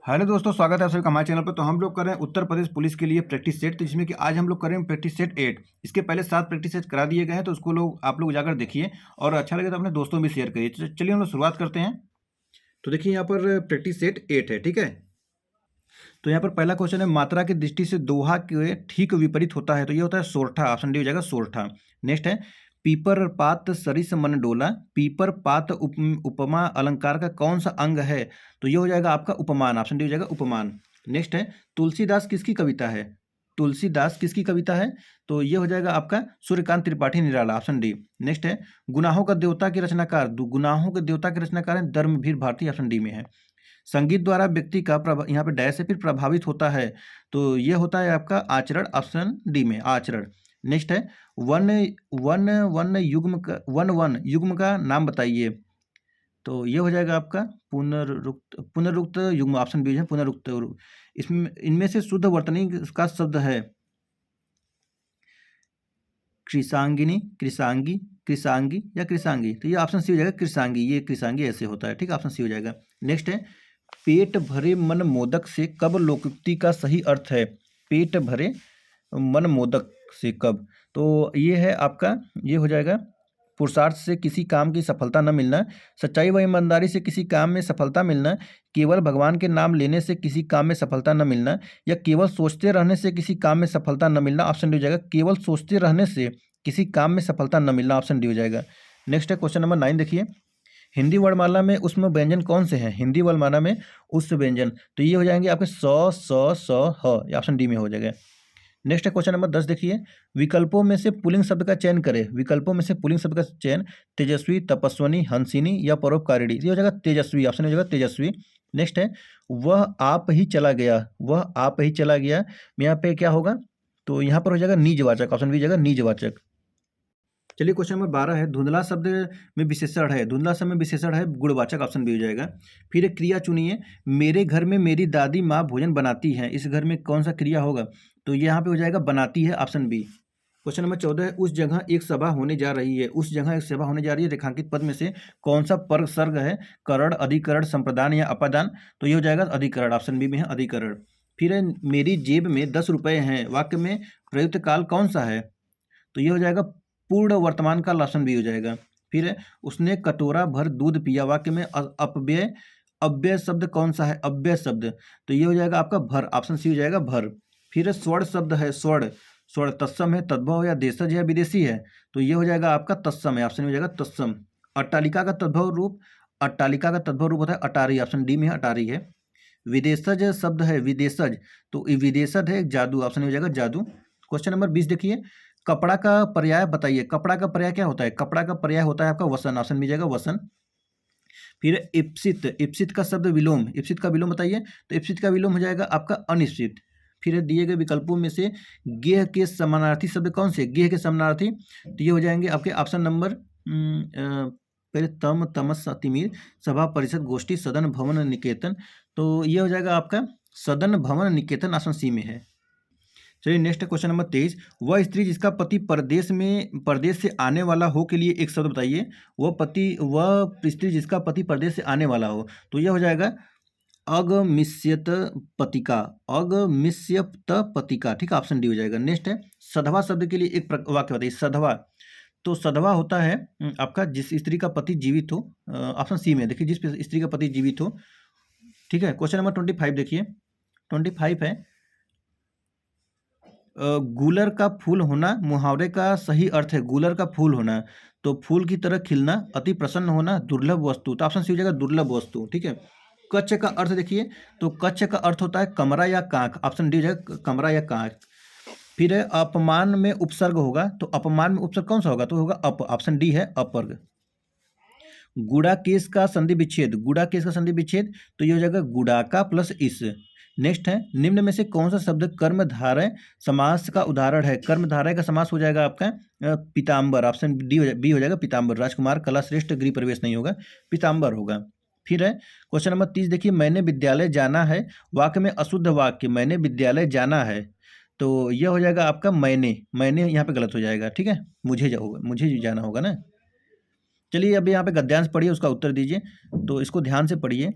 Hello दोस्तों, स्वागत है आप सभी का हमारे चैनल पर। तो हम लोग कर रहे हैं उत्तर प्रदेश पुलिस के लिए प्रैक्टिस सेट, तो जिसमें कि आज हम लोग करें प्रैक्टिस सेट 8। इसके पहले 7 प्रैक्टिस सेट करा दिए गए हैं, तो उसको आप लोग जाकर देखिए और अच्छा लगे तो अपने दोस्तों में भी शेयर करिए। तो चलिए हम लोग शुरुआत करते हैं। तो देखिए यहाँ पर प्रैक्टिस सेट 8 है, ठीक है। तो यहाँ पर पहला क्वेश्चन है, मात्रा की दृष्टि से दोहा के ठीक विपरीत होता है, तो ये होता है सोरठा। ऑप्शन डी हो जाएगा सोरठा। नेक्स्ट है, पीपर पात सरिस मन डोला। पीपर पात उपमा अलंकार का कौन सा अंग है? तो ये हो जाएगा आपका उपमान। ऑप्शन डी हो जाएगा उपमान। नेक्स्ट है, तुलसीदास किसकी कविता है? तुलसीदास किसकी कविता है? तो ये हो जाएगा आपका Suryakant Tripathi Nirala. Option D. Next है, गुनाहों का देवता के रचनाकार। गुनाहों के देवता के रचनाकार है धर्मवीर भारती। ऑप्शन डी में है। संगीत द्वारा व्यक्ति का यहाँ पे डैश से फिर प्रभावित होता है, तो ये होता है आपका आचरण। ऑप्शन डी में आचरण। नेक्स्ट है, वन वन वन युग्म का वन युग्म का नाम बताइए। तो ये हो जाएगा आपका पुनरुक्त युग्म। ऑप्शन बी है पुनरुक्त। इसमें इनमें से शुद्ध वर्तनी का शब्द है कृषांगिनी, कृषांगी, कृषांगी या कृषांगी। तो ये ऑप्शन सी हो जाएगा कृषांगी। ये कृषांगी ऐसे होता है, ठीक है। ऑप्शन सी हो जाएगा। नेक्स्ट है, पेट भरे मन मोदक से कब लोकोक्ति का सही अर्थ है? पेट भरे मन मोदक से कब? तो ये है आपका, ये हो जाएगा पुरुषार्थ से किसी काम की सफलता न मिलना, सच्चाई व ईमानदारी से किसी काम में सफलता मिलना, केवल भगवान के नाम लेने से किसी काम में सफलता न मिलना, या केवल सोचते रहने से किसी काम में सफलता न मिलना। ऑप्शन डी हो जाएगा केवल सोचते रहने से किसी काम में सफलता न मिलना। ऑप्शन डी हो जाएगा। नेक्स्ट है क्वेश्चन नंबर 9, देखिए। हिंदी वर्णमाला में उष्म व्यंजन कौन से हैं? हिंदी वर्णमाला में उष्म व्यंजन, तो ये हो जाएंगे आपके स ह। ऑप्शन डी में हो जाएगा। नेक्स्ट है क्वेश्चन नंबर 10, देखिए। विकल्पों में से पुल्लिंग शब्द का चयन करें। विकल्पों में से पुल्लिंग शब्द का चयन, तेजस्वी, तपस्विनी, हंसिनी या परोपकारिणी। ये हो जाएगा तेजस्वी। ऑप्शन हो जाएगा तेजस्वी। नेक्स्ट है, वह आप ही चला गया। वह आप ही चला गया, यहाँ पे क्या होगा? तो यहाँ पर हो जाएगा निजवाचक। ऑप्शन बी हो जाएगा निजवाचक। चलिए क्वेश्चन नंबर 12 है, धुंधला शब्द में विशेषण है। धुंधला शब्द में विशेषण है गुणवाचक। ऑप्शन बी हो जाएगा। फिर एक क्रिया चुनिए। मेरे घर में मेरी दादी माँ भोजन बनाती हैं, इस घर में कौन सा क्रिया होगा? तो यहाँ पे हो जाएगा बनाती है। Option B. क्वेश्चन नंबर 14 है, उस जगह एक सभा होने जा रही है। उस जगह एक सभा होने जा रही है, रेखांकित पद में से कौन सा पर सर्ग है? करण, अधिकरण, संप्रदान या अपादान। तो ये हो जाएगा अधिकरण। ऑप्शन बी में है अधिकरण। फिर है, मेरी जेब में 10 रुपए हैं, वाक्य में प्रयुक्त काल कौन सा है? तो ये हो जाएगा पूर्ण वर्तमान काल। ऑप्शन बी हो जाएगा। फिर है, उसने कटोरा भर दूध पिया, वाक्य में अपव्यय अव्यय शब्द कौन सा है? अव्यय शब्द, तो ये हो जाएगा आपका भर। ऑप्शन सी हो जाएगा भर। फिर है, स्वर्ण शब्द है स्वर्ण। स्वर्ण तत्सम है, तद्भव या देशज या विदेशी है। तो ये हो जाएगा आपका तत्सम है। ऑप्शन हो जाएगा तत्सम। अट्टालिका का तद्भव रूप, अट्टालिका का तद्भव रूप होता है अटारी। ऑप्शन डी में है अटारी है। विदेशज शब्द है विदेशज, तो विदेशज है जादू। ऑप्शन हो जाएगा जादू। क्वेश्चन नंबर 20, देखिए। कपड़ा का पर्याय बताइए। कपड़ा का पर्याय क्या होता है? कपड़ा का पर्याय होता है आपका वसन। ऑप्शन मिल जाएगा वसन। फिर इप्सित, इप्सित का शब्द विलोम, इप्सित का विलोम बताइए। तो इप्सित का विलोम हो जाएगा आपका अनिश्चित। फिर दिए गए विकल्पों में से गेह के समानार्थी शब्द कौन से? गेह के समानार्थी, तो ये हो जाएंगे आपके ऑप्शन नंबर पहले तम, तमस, तिमिर, सभा, परिषद, गोष्ठी, सदन, भवन, निकेतन। तो ये हो जाएगा आपका सदन, भवन, निकेतन। ऑप्शन सी में है। चलिए नेक्स्ट क्वेश्चन नंबर 23, वह स्त्री जिसका पति परदेश से आने वाला हो के लिए एक शब्द बताइए। वह स्त्री जिसका पति परदेश से आने वाला हो, तो यह हो जाएगा अगमिष्यत पतिका। अगमिष्यत पतिका, ठीक है। ऑप्शन डी हो जाएगा। नेक्स्ट है, सधवा शब्द के लिए एक वाक्य बताइए। सधवा, तो सधवा होता है आपका जिस स्त्री का पति जीवित हो। ऑप्शन सी में देखिए, जिस स्त्री का पति जीवित हो, ठीक है। क्वेश्चन नंबर 25 देखिए। 25 है, गूलर का फूल होना मुहावरे का सही अर्थ है। गूलर का फूल होना, तो फूल की तरह खिलना, अति प्रसन्न होना, दुर्लभ वस्तु। तो ऑप्शन सी हो जाएगा दुर्लभ वस्तु, ठीक है। कच्छ का अर्थ देखिए, तो कच्छ का अर्थ होता है कमरा या कांख। ऑप्शन डी हो जाएगा कमरा या कांख। फिर है, अपमान में उपसर्ग होगा, तो अपमान में उपसर्ग कौन सा होगा? तो होगा अप। ऑप्शन डी है अपवर्ग। गुड़ा केस का संधि विच्छेद, गुड़ा केस का संधि विच्छेद, तो ये हो जाएगा गुड़ाका प्लस इस। नेक्स्ट है, निम्न में से कौन सा शब्द कर्मधारय समास का उदाहरण है? कर्मधारय का समास हो जाएगा आपका पीताम्बर। ऑप्शन बी हो जाएगा पीताम्बर। राजकुमार, कला श्रेष्ठ, गृह प्रवेश नहीं होगा, पीताम्बर होगा। फिर है क्वेश्चन नंबर 30 देखिए, मैंने विद्यालय जाना है, वाक्य में अशुद्ध वाक्य, मैंने विद्यालय जाना है, तो यह हो जाएगा आपका मैंने यहाँ पे गलत हो जाएगा, ठीक है। मुझे जाना होगा ना। चलिए अब यहाँ पे गद्यांश पढ़िए, उसका उत्तर दीजिए। तो इसको ध्यान से पढ़िए।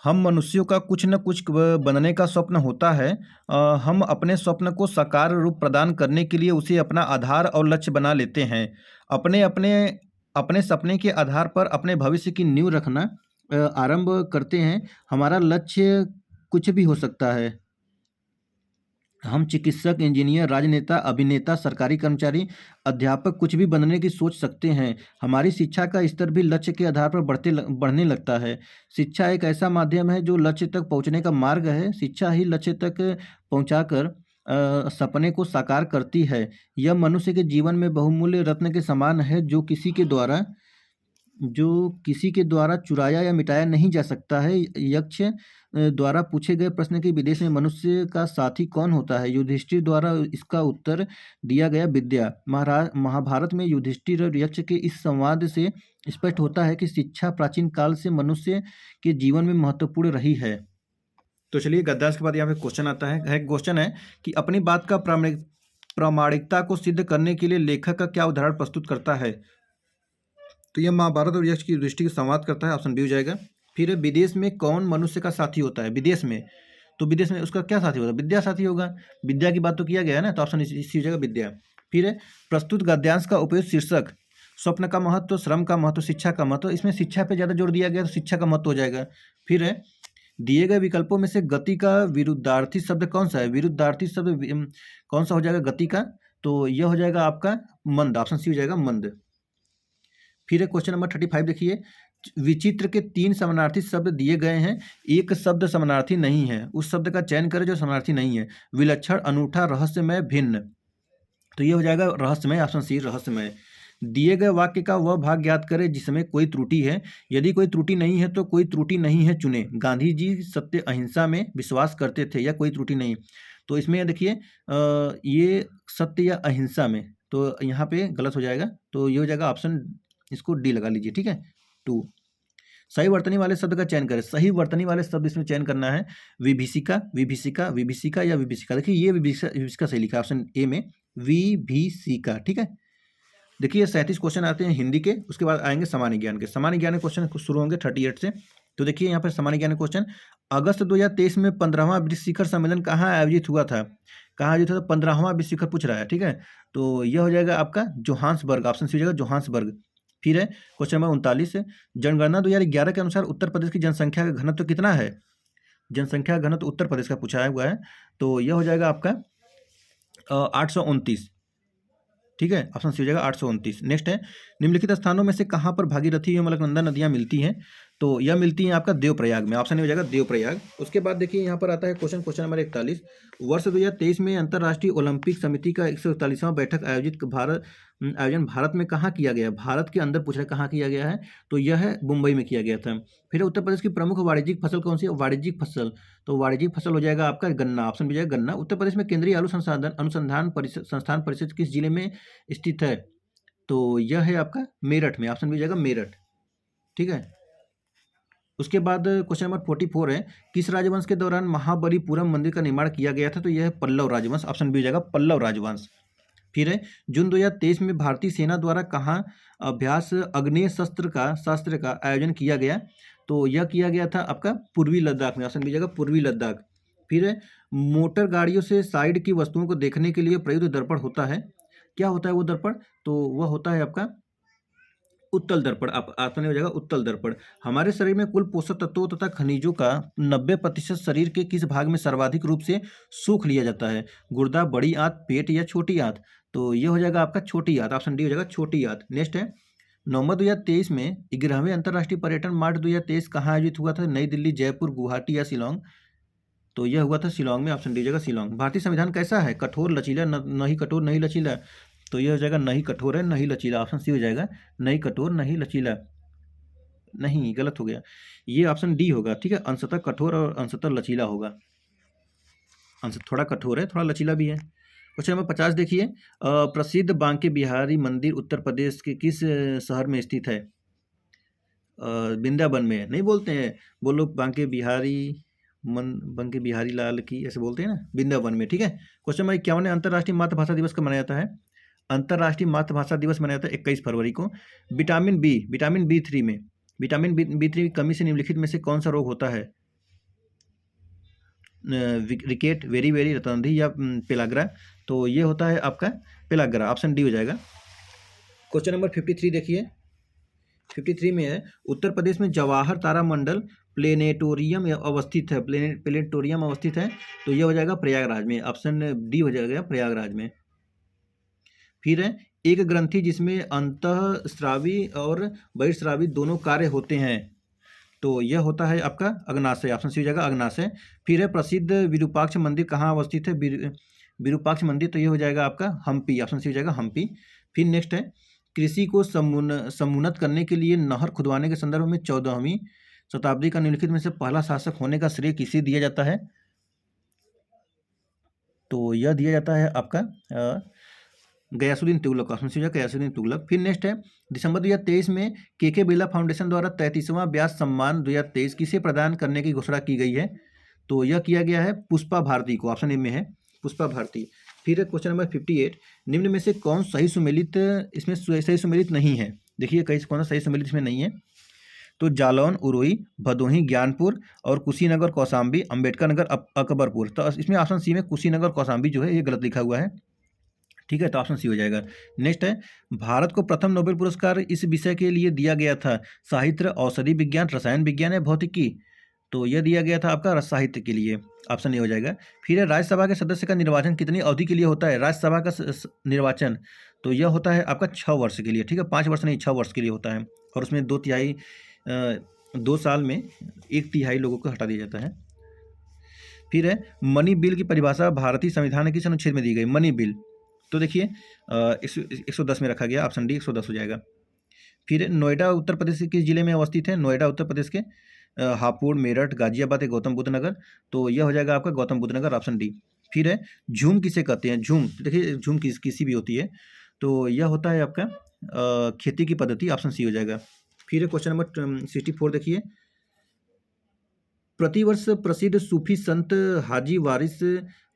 हम मनुष्यों का कुछ न कुछ बनने का स्वप्न होता है। हम अपने स्वप्न को साकार रूप प्रदान करने के लिए उसे अपना आधार और लक्ष्य बना लेते हैं। अपने अपने अपने सपने के आधार पर अपने भविष्य की नींव रखना आरंभ करते हैं। हमारा लक्ष्य कुछ भी हो सकता है। हम चिकित्सक, इंजीनियर, राजनेता, अभिनेता, सरकारी कर्मचारी, अध्यापक कुछ भी बनने की सोच सकते हैं। हमारी शिक्षा का स्तर भी लक्ष्य के आधार पर बढ़ने लगता है। शिक्षा एक ऐसा माध्यम है जो लक्ष्य तक पहुंचने का मार्ग है। शिक्षा ही लक्ष्य तक पहुंचाकर सपने को साकार करती है। यह मनुष्य के जीवन में बहुमूल्य रत्न के समान है जो किसी के द्वारा चुराया या मिटाया नहीं जा सकता है। यक्ष द्वारा पूछे गए प्रश्न के विदेश में मनुष्य का साथी कौन होता है? युधिष्ठिर द्वारा इसका उत्तर दिया गया विद्या। महाभारत में युधिष्ठिर और यक्ष के इस संवाद से स्पष्ट होता है कि शिक्षा प्राचीन काल से मनुष्य के जीवन में महत्वपूर्ण रही है। तो चलिए गद्दार के बाद यहाँ पे क्वेश्चन आता है। क्वेश्चन है कि अपनी बात का प्रामाणिकता को सिद्ध करने के लिए लेखक का क्या उदाहरण प्रस्तुत करता है? तो यह महाभारत और यक्ष की दृष्टि का संवाद करता है, ऑप्शन बी हो जाएगा। फिर है, विदेश में कौन मनुष्य का साथी होता है? विदेश में, तो विदेश में उसका क्या साथी होगा? विद्या साथी होगा। विद्या की बात तो किया गया है ना, तो ऑप्शन इसी हो जाएगा विद्या। फिर है, प्रस्तुत गद्यांश का उपयोग शीर्षक स्वप्न का महत्व, श्रम का महत्व, शिक्षा का महत्व, इसमें शिक्षा पे ज़्यादा जोर दिया गया तो शिक्षा का महत्व हो जाएगा। फिर है, दिए गए विकल्पों में से गति का विरुद्धार्थी शब्द कौन सा है? विरुद्धार्थी शब्द कौन सा हो जाएगा गति का? तो यह हो जाएगा आपका मंद, ऑप्शन सी हो जाएगा मंद। फिर है क्वेश्चन नंबर 35 देखिए, विचित्र के 3 समानार्थी शब्द दिए गए हैं, एक शब्द समानार्थी नहीं है, उस शब्द का चयन करें जो समानार्थी नहीं है। विलक्षण, अनूठा, रहस्यमय, भिन्न, तो ये हो जाएगा रहस्यमय, ऑप्शन सी रहस्यमय। दिए गए वाक्य का वह भाग ज्ञात करें जिसमें कोई त्रुटि है, यदि कोई त्रुटि नहीं है तो कोई त्रुटि नहीं है चुने। गांधी जी सत्य अहिंसा में विश्वास करते थे, या कोई त्रुटि नहीं। तो इसमें देखिए ये सत्य या अहिंसा में, तो यहाँ पे गलत हो जाएगा, तो ये हो जाएगा ऑप्शन, इसको डी लगा लीजिए, ठीक है 2। सही वर्तनी वाले शब्द का चयन करें। सही वर्तनी वाले शब्द इसमें चयन करना है, विभीषिका, विभीषिका, विभीषिका या विभीषिका। देखिए ये विभीषिका सही लिखा है ऑप्शन ए में, विभीषिका, ठीक है। देखिए 37 क्वेश्चन आते हैं हिंदी के, उसके बाद आएंगे सामान्य ज्ञान के। सामान्य ज्ञान के क्वेश्चन शुरू होंगे 38 से। तो देखिए यहाँ पर सामान्य ज्ञान क्वेश्चन, अगस्त 2023 में 15वां विश्व शिखर सम्मेलन कहाँ आयोजित हुआ था? कहाँ आयोजित हुआ था? 15वां विश्व शिखर पूछ रहा है, ठीक है। तो यह हो जाएगा आपका जोहान्सबर्ग, ऑप्शन सी हो जाएगा जोहान्सबर्ग। फिर है क्वेश्चन नंबर 39 है, जनगणना 2011 के अनुसार उत्तर प्रदेश की जनसंख्या का घनत्व कितना है? जनसंख्या घनत्व उत्तर प्रदेश का पूछा हुआ है, तो यह हो जाएगा आपका 829, ठीक है, ऑप्शन सी हो जाएगा 829। नेक्स्ट है, निम्नलिखित स्थानों में से कहाँ पर भागीरथी एवं अलकनंदा नदियाँ मिलती हैं? तो यह मिलती हैं आपका देवप्रयाग में, ऑप्शन हो जाएगा देवप्रयाग। उसके बाद देखिए यहाँ पर आता है क्वेश्चन नंबर 41, वर्ष 2023 में अंतर्राष्ट्रीय ओलंपिक समिति का 141वां बैठक आयोजन भारत में कहाँ किया गया? भारत के अंदर पूछ रहा है कहाँ किया गया है, तो यह है मुंबई में किया गया था। फिर उत्तर प्रदेश की प्रमुख वाणिज्यिक फसल कौन सी है? वाणिज्यिक फसल, तो वाणिज्यिक फसल हो जाएगा आपका गन्ना, ऑप्शन भी जाएगा गन्ना। उत्तर प्रदेश में केंद्रीय आलू संस्थान परिषद किस जिले में स्थित है? तो यह है आपका मेरठ में, ऑप्शन भी जाएगा मेरठ, ठीक है। उसके बाद क्वेश्चन नंबर 44 है, किस राजवंश के दौरान महाबलीपुरम मंदिर का निर्माण किया गया था? तो यह है पल्लव राजवंश, ऑप्शन बी हो जाएगा पल्लव राजवंश। फिर है, जून 2023 में भारतीय सेना द्वारा कहाँ अभ्यास अग्नेय शास्त्र का आयोजन किया गया? तो यह किया गया था आपका पूर्वी लद्दाख में, ऑप्शन बी जाएगा पूर्वी लद्दाख। फिर है, मोटर गाड़ियों से साइड की वस्तुओं को देखने के लिए प्रयुक्त दर्पण होता है, क्या होता है वो दर्पण? तो वह होता है आपका उत्तल दर्पण, ऑप्शन हो जाएगा उत्तल दर्पण। हमारे शरीर में कुल पोषक तत्वों तथा खनिजों का 90% शरीर के किस भाग में सर्वाधिक रूप से सूख लिया जाता है? गुर्दा, बड़ी आंत, पेट या छोटी आंत? तो ये हो जाएगा आपका छोटी आंत, ऑप्शन डी हो जाएगा छोटी आंत। नेक्स्ट है, नवंबर 2023 में 11वें अंतर्राष्ट्रीय पर्यटन मार्ट 2023 कहाँ आयोजित हुआ था? नई दिल्ली, जयपुर, गुवाहाटी या शिलोंग? तो यह हुआ था शिलोंग में, ऑप्शन डी हो जाएगा शिलोंग। भारतीय संविधान कैसा है? कठोर, लचीला, नहीं कठोर, नहीं लचीला? तो यह हो जाएगा नहीं कठोर है, नहीं लचीला, ऑप्शन सी हो जाएगा नहीं कठोर, नहीं लचीला। नहीं, गलत हो गया, ये ऑप्शन डी होगा, ठीक है, अंशतः कठोर और अंशतः लचीला होगा। अंश थोड़ा कठोर है, थोड़ा लचीला भी है। क्वेश्चन नंबर 50 देखिए, प्रसिद्ध बांके बिहारी मंदिर उत्तर प्रदेश के किस शहर में स्थित है? वृंदावन में नहीं बोलते हैं, बोलो बांके बिहारी लाल की, ऐसे बोलते हैं ना, वृंदावन में, ठीक है। क्वेश्चन नंबर 51, अंतर्राष्ट्रीय मातृभाषा दिवस कब मनाया जाता है? अंतर्राष्ट्रीय मातृभाषा दिवस मनाया जाता है 21 फरवरी को। विटामिन बी3 की कमी से निम्नलिखित में से कौन सा रोग होता है? रिकेट, वेरी वेरी, रत्नदि या पेलाग्रा। तो ये होता है आपका पेलाग्रा, ऑप्शन डी हो जाएगा। क्वेश्चन नंबर 53 देखिए। 53 में है, उत्तर प्रदेश में जवाहर तारामंडल प्लेनेटोरियम अवस्थित है, प्लेनेटोरियम अवस्थित है। तो यह हो जाएगा प्रयागराज में, ऑप्शन डी हो जाएगा प्रयागराज में। फिर है, एक ग्रंथि जिसमें अंतःस्रावी और बहिर्स्रावी दोनों कार्य होते हैं। तो यह होता है आपका अग्नाशय, ऑप्शन सी हो जाएगा अग्नाशय। फिर है, प्रसिद्ध विरूपाक्ष मंदिर कहाँ अवस्थित है? विरूपाक्ष मंदिर, तो ये हो जाएगा आपका हम्पी, ऑप्शन सी हो जाएगा हम्पी। फिर नेक्स्ट है, कृषि को समुन्नत करने के लिए नहर खुदवाने के संदर्भ में 14वीं शताब्दी का निम्नलिखित में से पहला शासक होने का श्रेय किसे दिया जाता है? तो यह दिया जाता है आपका गयासुद्दीन तुगलक, ऑप्शन सी हो जाएगा गयासुद्दीन तुगलक। फिर नेक्स्ट है, दिसंबर 2023 में के बिरला फाउंडेशन द्वारा 33वां व्यास सम्मान 2023 किसे प्रदान करने की घोषणा की गई है? तो यह किया गया है पुष्पा भारती को, ऑप्शन ए में है पुष्पा भारती। फिर है क्वेश्चन नंबर 58, निम्न में से कौन सही सुमेलित, इसमें सही सुमेलित नहीं है? देखिए कई कौन सा सही सुमेलित इसमें नहीं है। तो जालौन, उरोई, भदोही, ज्ञानपुर और कुशीनगर, कौशाम्बी, अम्बेडकर नगर, अकबरपुर। तो इसमें ऑप्शन सी में कुशीनगर कौशाम्बी जो है ये गलत लिखा हुआ है, ठीक है, तो ऑप्शन सी हो जाएगा। नेक्स्ट है, भारत को प्रथम नोबेल पुरस्कार इस विषय के लिए दिया गया था? साहित्य, औषधि विज्ञान, रसायन विज्ञान या भौतिकी? तो यह दिया गया था आपका साहित्य के लिए, ऑप्शन ए हो जाएगा। फिर है, राज्यसभा के सदस्य का निर्वाचन कितनी अवधि के लिए होता है? राज्यसभा का निर्वाचन, तो यह होता है आपका 6 वर्ष के लिए, ठीक है, 5 वर्ष नहीं 6 वर्ष के लिए होता है। और उसमें 2 साल में 1/3 लोगों को हटा दिया जाता है। फिर है, मनी बिल की परिभाषा भारतीय संविधान के किस अनुच्छेद में दी गई? मनी बिल, तो देखिए 110 में रखा गया, ऑप्शन डी 110 हो जाएगा। फिर नोएडा उत्तर प्रदेश के किस जिले में अवस्थित है? नोएडा उत्तर प्रदेश के हापुड़, मेरठ, गाजियाबाद या गौतम बुद्ध नगर? तो यह हो जाएगा आपका गौतम बुद्ध नगर, ऑप्शन डी। फिर है, झूम किसे कहते हैं? झूम, देखिए झूम किसी भी होती है, तो यह होता है आपका खेती की पद्धति, ऑप्शन सी हो जाएगा। फिर है क्वेश्चन नंबर 64 देखिए, प्रतिवर्ष प्रसिद्ध सूफी संत हाजी वारिस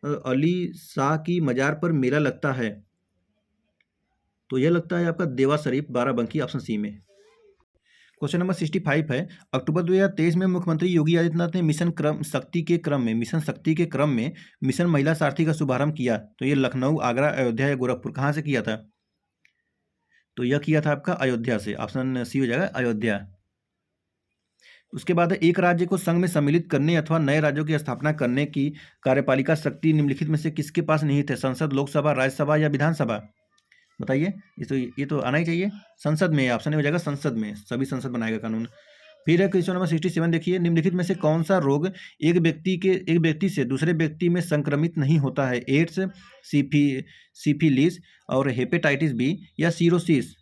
अली शाह की मजार पर मेला लगता है, तो यह लगता है आपका देवा शरीफ, बाराबंकी, ऑप्शन सी में। क्वेश्चन नंबर 65 है, अक्टूबर 2023 में मुख्यमंत्री योगी आदित्यनाथ ने मिशन शक्ति के क्रम में मिशन महिला सारथी का शुभारंभ किया। तो ये लखनऊ, आगरा, अयोध्या या गोरखपुर, कहाँ से किया था? तो यह किया था आपका अयोध्या से, ऑप्शन सी हो जाएगा अयोध्या। उसके बाद एक राज्य को संघ में सम्मिलित करने अथवा नए राज्यों की स्थापना करने की कार्यपालिका शक्ति निम्नलिखित में से किसके पास निहित है? संसद, लोकसभा, राज्यसभा या विधानसभा? बताइए, ये तो आना ही चाहिए, संसद में, ऑप्शन हो जाएगा संसद में, सभी संसद बनाएगा कानून। फिर है क्वेश्चन नंबर 67 देखिए, निम्नलिखित में से कौन सा रोग एक व्यक्ति से दूसरे व्यक्ति में संक्रमित नहीं होता है? एड्स, सिफिलिस और हेपेटाइटिस बी या सीरोसिस?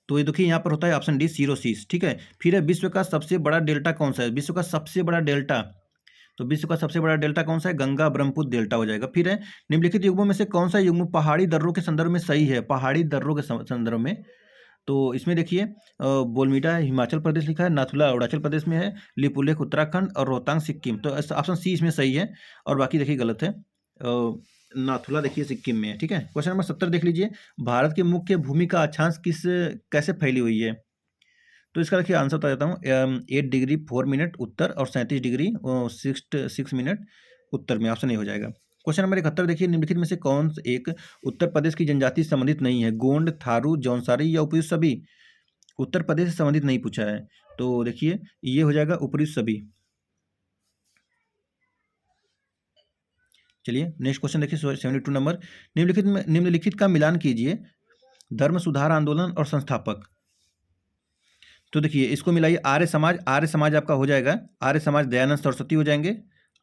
तो ये देखिए यहाँ पर होता है ऑप्शन डी सीरोसिस, ठीक है। फिर है, विश्व का सबसे बड़ा डेल्टा कौन सा है? विश्व का सबसे बड़ा डेल्टा, तो विश्व का सबसे बड़ा डेल्टा कौन सा है? गंगा ब्रह्मपुत्र डेल्टा हो जाएगा। फिर है, निम्नलिखित युग्मों में से कौन सा युग्म पहाड़ी दर्रों के संदर्भ में सही है? पहाड़ी दर्रों के संदर्भ में, तो इसमें देखिए बोलमीडा हिमाचल प्रदेश लिखा है, नाथुला अरुणाचल प्रदेश में है, लिपुलेख उत्तराखंड और रोहतांग सिक्किम, तो ऑप्शन सी इसमें सही है, और बाकी देखिए गलत है। नाथुला देखिए सिक्किम में है, ठीक है। क्वेश्चन नंबर 70 देख लीजिए, भारत की मुख्य भूमि का अक्षांश कैसे फैली हुई है? तो इसका देखिए आंसर बता देता हूँ, 8 डिग्री 4 मिनट उत्तर और 37 डिग्री 6 मिनट उत्तर में, ऑप्शन ए हो जाएगा। क्वेश्चन नंबर 71 देखिए, निम्नलिखित में से कौन एक उत्तर प्रदेश की जनजाति संबंधित नहीं है? गोंड, थारू, जौनसारी या उपयुक्त सभी? उत्तर प्रदेश से संबंधित नहीं पूछा है, तो देखिए ये हो जाएगा उपयुक्त सभी। चलिए नेक्स्ट क्वेश्चन देखिए 72 नंबर, निम्नलिखित का मिलान कीजिए, धर्म सुधार आंदोलन और संस्थापक। तो देखिए इसको मिलाइए, आर्य समाज आपका हो जाएगा, आर्य समाज दयानंद सरस्वती हो जाएंगे,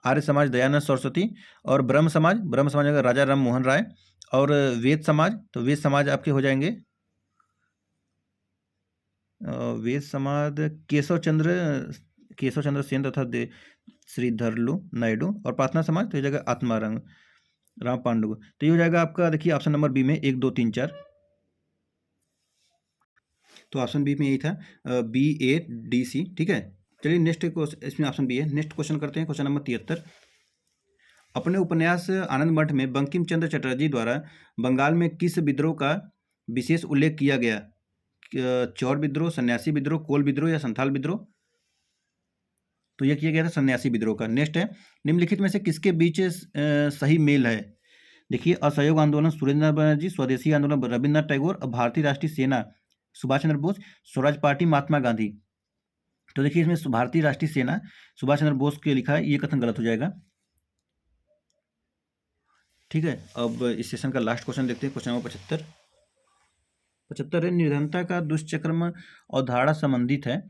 आर्य समाज दयानंद सरस्वती। और ब्रह्म समाज होगा राजा राम मोहन राय। और वेद समाज, तो वेद समाज आपके हो जाएंगे, वेद समाज केशव चंद्र सेन तथा श्रीधरलू नायडू। और प्रार्थना समाज तो हो जाएगा आत्मारंग राम पांडु। तो ये हो जाएगा आपका, देखिए ऑप्शन नंबर बी में 1 2 3 4, तो ऑप्शन बी में यही था, BADC, ठीक है। चलिए नेक्स्ट इसमें ऑप्शन बी है। नेक्स्ट क्वेश्चन करते हैं, क्वेश्चन नंबर 73। अपने उपन्यास आनंद मठ में बंकिम चंद्र चटर्जी द्वारा बंगाल में किस विद्रोह का विशेष उल्लेख किया गया? चौर विद्रोह, सन्यासी विद्रोह, कोल विद्रोह या संथाल विद्रोह? तो यह किया गया था सन्यासी विद्रोह का। नेक्स्ट है, निम्नलिखित में से किसके बीच सही मेल है? देखिए, असहयोग आंदोलन सुरेंद्रनाथ बनर्जी, स्वदेशी आंदोलन रविन्द्रनाथ टैगोर और भारतीय राष्ट्रीय सेना सुभाष चंद्र बोस, स्वराज पार्टी महात्मा गांधी। तो देखिए, इसमें भारतीय राष्ट्रीय सेना सुभाष चंद्र बोस के लिखा है, ये कथन गलत हो जाएगा। ठीक है, अब इस सेशन का लास्ट क्वेश्चन देखते हैं, क्वेश्चन नंबर 75 है, निर्धनता का दुष्चक्र अवधारणा संबंधित है,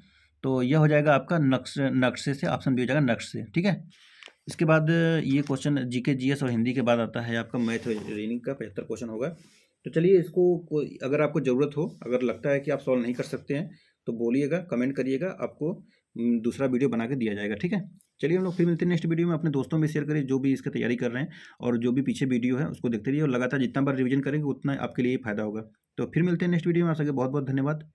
तो यह हो जाएगा आपका नक्शे से, ऑप्शन बी हो जाएगा नक्श से। ठीक है, इसके बाद ये क्वेश्चन जीके जीएस और हिंदी के बाद आता है आपका मैथ रीजनिंग का 75 क्वेश्चन होगा। तो चलिए, इसको अगर आपको ज़रूरत हो, अगर लगता है कि आप सॉल्व नहीं कर सकते हैं तो बोलिएगा, कमेंट करिएगा, आपको दूसरा वीडियो बना के दिया जाएगा। ठीक है, चलिए हम लोग फिर मिलते हैं नेक्स्ट वीडियो में। अपने दोस्तों में शेयर करिए जो भी इसकी तैयारी कर रहे हैं, और जो भी पीछे वीडियो है उसको देखते रहिए, और लगातार जितना बार रिवीजन करेंगे उतना आपके लिए फ़ायदा होगा। तो फिर मिलते हैं नेक्स्ट वीडियो में, आप सबके बहुत बहुत धन्यवाद।